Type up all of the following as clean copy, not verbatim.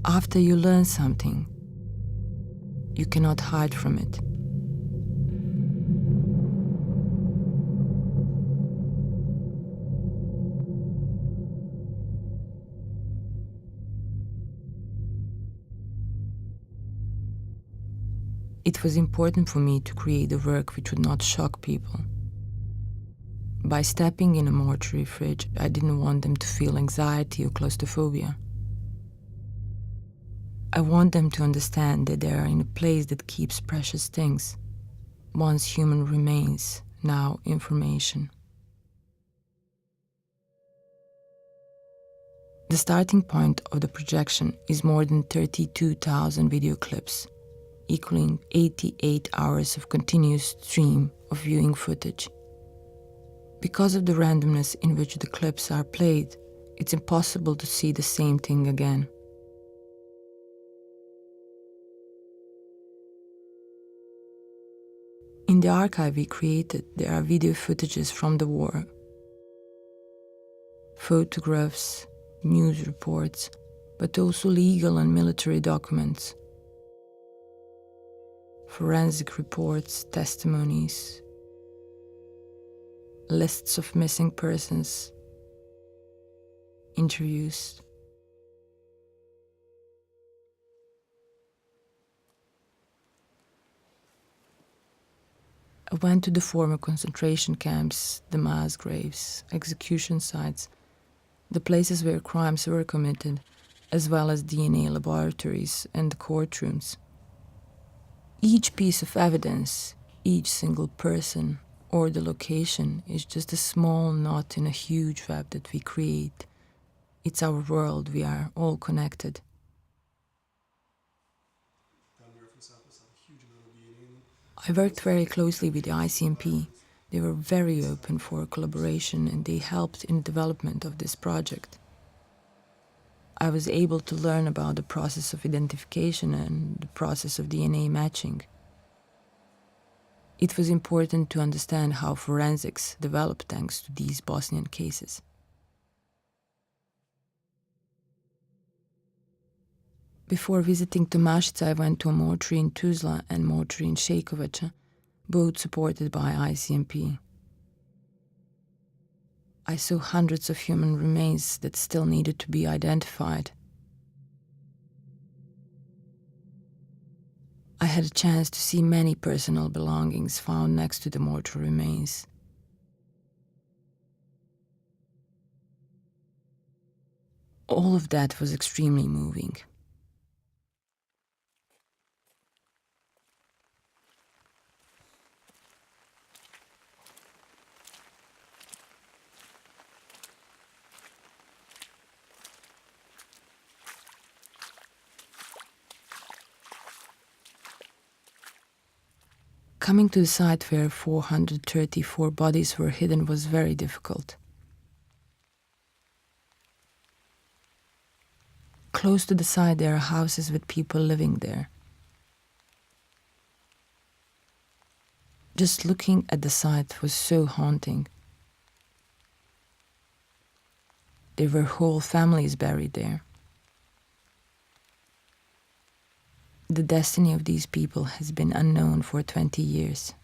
After you learn something, you cannot hide from it. It was important for me to create a work which would not shock people. By stepping in a mortuary fridge, I didn't want them to feel anxiety or claustrophobia. I want them to understand that they are in a place that keeps precious things, once human remains, now information. The starting point of the projection is more than 32,000 video clips, equaling 88 hours of continuous stream of viewing footage. Because of the randomness in which the clips are played, it's impossible to see the same thing again. In the archive we created, there are video footages from the war, photographs, news reports, but also legal and military documents, forensic reports, testimonies, lists of missing persons, interviews. I went to the former concentration camps, the mass graves, execution sites, the places where crimes were committed, as well as DNA laboratories and courtrooms. Each piece of evidence, each single person or the location is just a small knot in a huge web that we create. It's our world, we are all connected. I worked very closely with the ICMP. They were very open for collaboration and they helped in the development of this project. I was able to learn about the process of identification and the process of DNA matching. It was important to understand how forensics developed thanks to these Bosnian cases. Before visiting Tomašica, I went to a mortuary in Tuzla and mortuary in Šejkovača, both supported by ICMP. I saw hundreds of human remains that still needed to be identified. I had a chance to see many personal belongings found next to the mortuary remains. All of that was extremely moving. Coming to the site where 434 bodies were hidden was very difficult. Close to the site there are houses with people living there. Just looking at the site was so haunting. There were whole families buried there. The destiny of these people has been unknown for 20 years.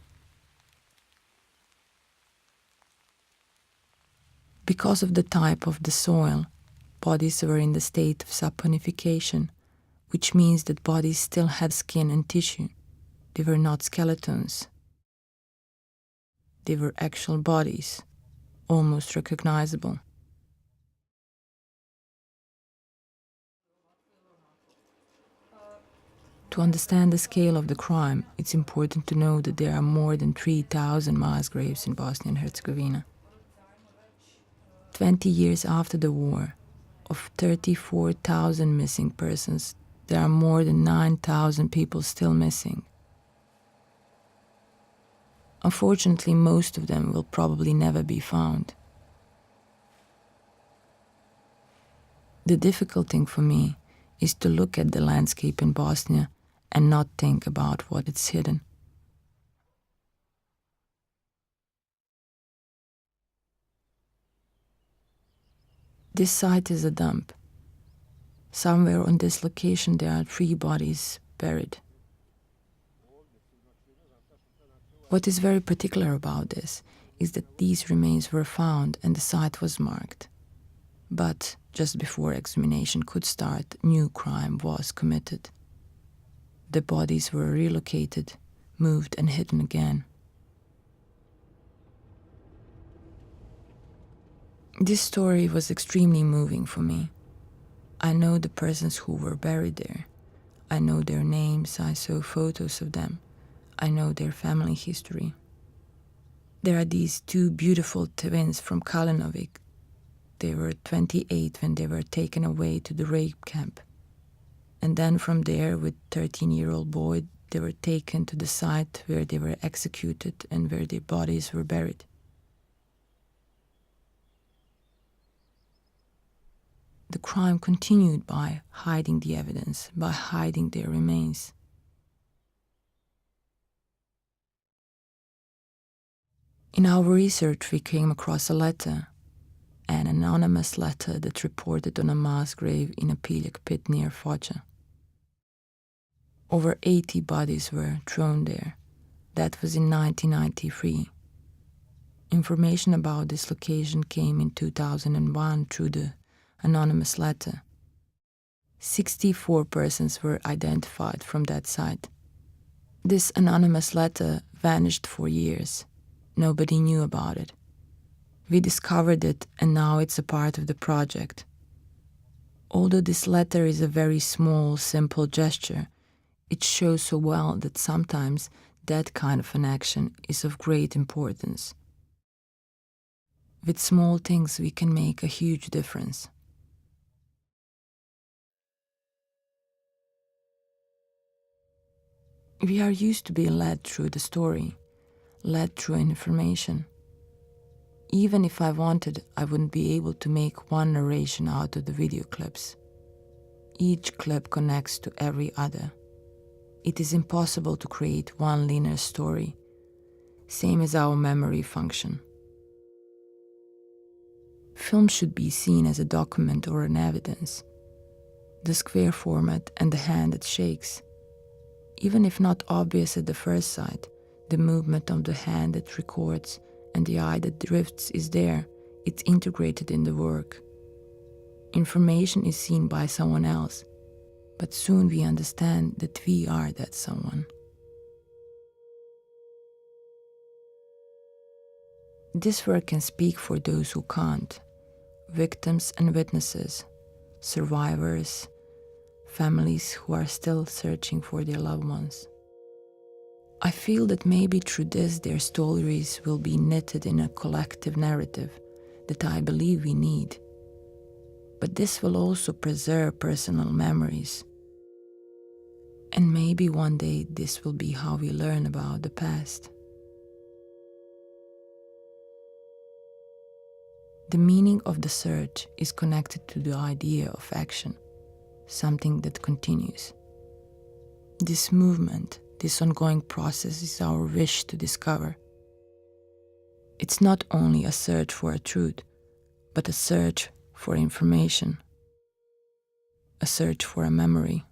Because of the type of the soil, bodies were in the state of saponification, which means that bodies still had skin and tissue. They were not skeletons. They were actual bodies, almost recognizable. To understand the scale of the crime, it's important to know that there are more than 3,000 mass graves in Bosnia and Herzegovina. 20 years after the war, of 34,000 missing persons, there are more than 9,000 people still missing. Unfortunately, most of them will probably never be found. The difficult thing for me is to look at the landscape in Bosnia and not think about what it's hidden. This site is a dump. Somewhere on this location there are 3 bodies buried. What is very particular about this is that these remains were found and the site was marked. But just before exhumation could start, new crime was committed. The bodies were relocated, moved and hidden again. This story was extremely moving for me. I know the persons who were buried there. I know their names, I saw photos of them. I know their family history. There are these 2 beautiful twins from Kalinovic. They were 28 when they were taken away to the rape camp. And then from there, with 13-year-old boy, they were taken to the site where they were executed and where their bodies were buried. The crime continued by hiding the evidence, by hiding their remains. In our research, we came across a letter, an anonymous letter that reported on a mass grave in a Piljak pit near Foča. Over 80 bodies were thrown there. That was in 1993. Information about this location came in 2001 through the anonymous letter. 64 persons were identified from that site. This anonymous letter vanished for years. Nobody knew about it. We discovered it and now it's a part of the project. Although this letter is a very small, simple gesture, it shows so well that sometimes that kind of an action is of great importance. With small things we can make a huge difference. We are used to be led through the story, led through information. Even if I wanted, I wouldn't be able to make one narration out of the video clips. Each clip connects to every other. It is impossible to create one linear story, same as our memory function. Film should be seen as a document or an evidence. The square format and the hand that shakes. Even if not obvious at the first sight, the movement of the hand that records and the eye that drifts is there. It's integrated in the work. Information is seen by someone else, but soon we understand that we are that someone. This work can speak for those who can't, victims and witnesses, survivors, families who are still searching for their loved ones. I feel that maybe through this their stories will be knitted in a collective narrative that I believe we need. But this will also preserve personal memories. And maybe one day this will be how we learn about the past. The meaning of the search is connected to the idea of action, something that continues. This movement, this ongoing process is our wish to discover. It's not only a search for a truth, but a search for information, a search for a memory.